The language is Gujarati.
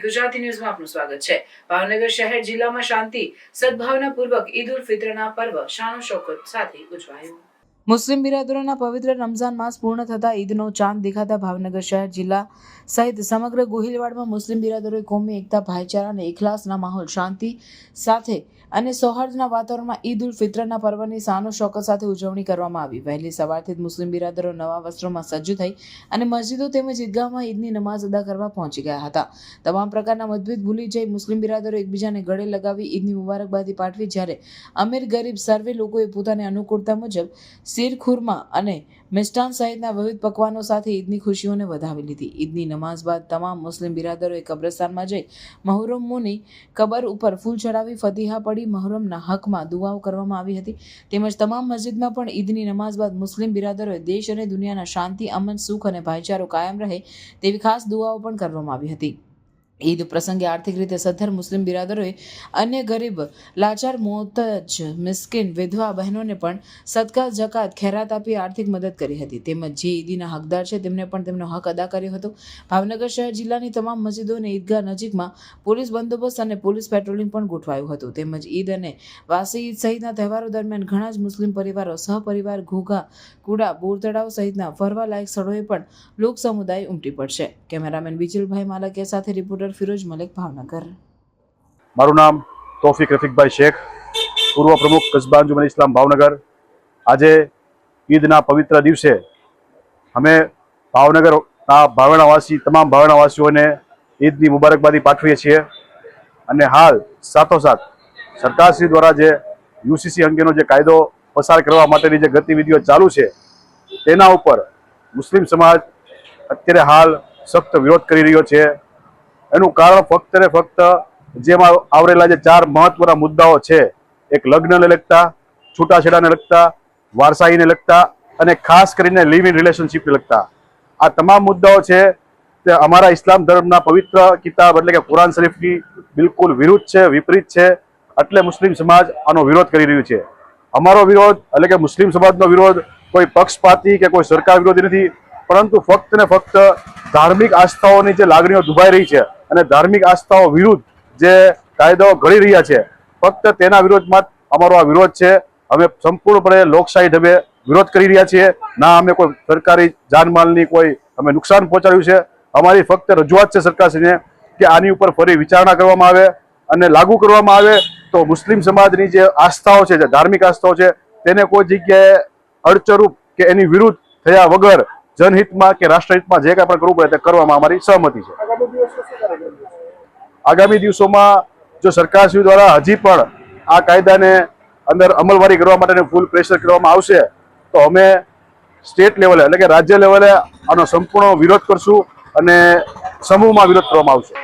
ગુજરાતી ન્યૂઝમાં આપનું સ્વાગત છે। ભાવનગર શહેર જિલ્લામાં શાંતિ સદભાવનાપૂર્વક ઈદ ઉલ ફિત્રના પર્વ શાન શૌકત સાથે ઉજવાયો। મુસ્લિમ બિરાદરોના પવિત્ર રમઝાન માસ પૂર્ણ થતા ઈદનો ચાંદ દેખાતા ભાવનગર શહેર જિલ્લા સહિત સમગ્ર ગોહિલવાડમાં મુસ્લિમ બિરાદરોએ કોમી એકતા, ભાઈચારા અને ઇખલાસના માહોલ, શાંતિ સાથે અને સૌહાર્દના વાતાવરણમાં ઈદ ઉલ ફિત્રના પર્વની શાન શૌકત સાથે ઉજવણી કરવામાં આવી। વહેલી સવારથી જ મુસ્લિમ બિરાદરો નવા વસ્ત્રોમાં સજ્જ થઈ અને મસ્જિદો તેમજ ઈદગાહમાં ઈદની નમાઝ અદા કરવા પહોંચી ગયા હતા। તમામ પ્રકારના મતભેદ ભૂલી જઈ મુસ્લિમ બિરાદરો એકબીજાને ગળે લગાવી ઈદની મુબારકબાદી પાઠવી, જ્યારે અમીર ગરીબ સર્વે લોકોએ પોતાની અનુકૂળતા મુજબ શીર ખુરમા અને મિષ્ટાન સહિતના વિવિધ પકવાનો સાથે ઈદની ખુશીઓને વધાવી લીધી। ઈદની નમાઝ બાદ તમામ મુસ્લિમ બિરાદરોએ કબ્રસ્તાનમાં જઈ મહરમોની કબર ઉપર ફૂલ ચડાવી ફતિહા પડી મહરમના હકમાં દુઆઓ કરવામાં આવી હતી। તેમજ તમામ મસ્જિદમાં પણ ઈદની નમાઝ બાદ મુસ્લિમ બિરાદરોએ દેશ અને દુનિયાના શાંતિ, અમન, સુખ અને ભાઈચારો કાયમ રહે તેવી ખાસ દુઆઓ પણ કરવામાં આવી હતી। ઈદ પ્રસંગે આર્થિક રીતે સદ્ધર મુસ્લિમ બિરાદરોએ અન્ય ગરીબ, લાચાર, મોહતાજ, મિસ્કીન, વિધવા બહેનોને પણ સદકા, જકાત, ખૈરાત આપી આર્થિક મદદ કરી હતી। તેમજ જે ઈદીના હકદાર છે તેમને પણ તેમનો હક અદા કર્યો હતો। ભાવનગર શહેર જિલ્લાની તમામ મસ્જિદો અને ઈદગાહ નજીકમાં પોલીસ બંદોબસ્ત અને પોલીસ પેટ્રોલિંગ પણ ગોઠવાયું હતું। તેમજ ઈદ અને વાસી ઈદ સહિતના તહેવારો દરમિયાન ઘણા જ મુસ્લિમ પરિવારો સહપરિવાર ઘોઘા, કુડા, બોર તળાવ સહિતના ફરવા લાયક સ્થળોએ પણ લોક સમુદાય ઉમટી પડશે। કેમેરામેન વિજલભાઈ માલકિયા સાથે રિપોર્ટર ફિરોજ મલિક, ભાવનગર। મારું નામ તોફિક રફીકભાઈ શેખ, પૂર્વ પ્રમુખ કસ્બા અંજુમન ઇસ્લામ ભાવનગર। આજે ઈદના પવિત્ર દિવસે અમે ભાવનગરના ભાવેણાવાસી તમામ ભાવેણાવાસીઓને ઈદની મુબારકબાદી પાઠવીએ છીએ। અને હાલ સાથોસાથ સરકારશ્રી દ્વારા જે યુસીસી અંગેનો જે કાયદો પસાર કરવા માટેની જે ગતિવિધિઓ ચાલુ છે તેના ઉપર મુસ્લિમ સમાજ અત્યારે હાલ સખ્ત વિરોધ કરી રહ્યો છે। એનું કારણ ફક્ત ને ફક્ત જેમાં આવરેલા જે 4 મહત્વના મુદ્દાઓ છે, એક લગ્નને લગતા, છૂટાછેડાને લગતા, વારસાઈને લગતા અને ખાસ કરીને લિવ ઇન રિલેશનશીપને લગતા આ તમામ મુદ્દાઓ છે તે અમારા ઇસ્લામ ધર્મના પવિત્ર કિતાબ એટલે કે કુરાન શરીફની બિલકુલ વિરુદ્ધ છે, વિપરીત છે। એટલે મુસ્લિમ સમાજ આનો વિરોધ કરી રહ્યું છે। અમારો વિરોધ એટલે કે મુસ્લિમ સમાજનો વિરોધ કોઈ પક્ષપાતી કે કોઈ સરકાર વિરોધી નથી, પરંતુ ફક્ત ને ફક્ત ધાર્મિક આસ્થાઓની જે લાગણીઓ દુભાઈ રહી છે અને ધાર્મિક આસ્થાઓ વિરુદ્ધ જે કાયદાઓ ઘડી રહ્યા છે, ફક્ત તેના વિરોધમાં અમારો આ વિરોધ છે। અમે સંપૂર્ણપણે લોકશાહી ઢબે વિરોધ કરી રહ્યા છીએ। ના અમે કોઈ સરકારી જાનમાલની કોઈ અમે નુકસાન પહોંચાડ્યું છે। અમારી ફક્ત રજૂઆત છે સરકારશ્રીને કે આની ઉપર ફરી વિચારણા કરવામાં આવે અને લાગુ કરવામાં આવે તો મુસ્લિમ સમાજની જે આસ્થાઓ છે, જે ધાર્મિક આસ્થાઓ છે, તેને કોઈ જગ્યાએ અડચરૂપ કે એની વિરુદ્ધ થયા વગર જનહિતમાં કે રાષ્ટ્રહિતમાં જે કાંઈ પણ કરવું પડે તે કરવામાં અમારી સહમતિ છે। આગામી દિવસોમાં જો સરકારશ્રી દ્વારા હજી પણ આ કાયદાને અંદર અમલવારી કરવા માટેનું ફૂલ પ્રેશર કરવામાં આવશે તો અમે સ્ટેટ લેવલે એટલે કે રાજ્ય લેવલે આનો સંપૂર્ણ વિરોધ કરશું અને સમૂહમાં વિરોધ કરવામાં આવશે।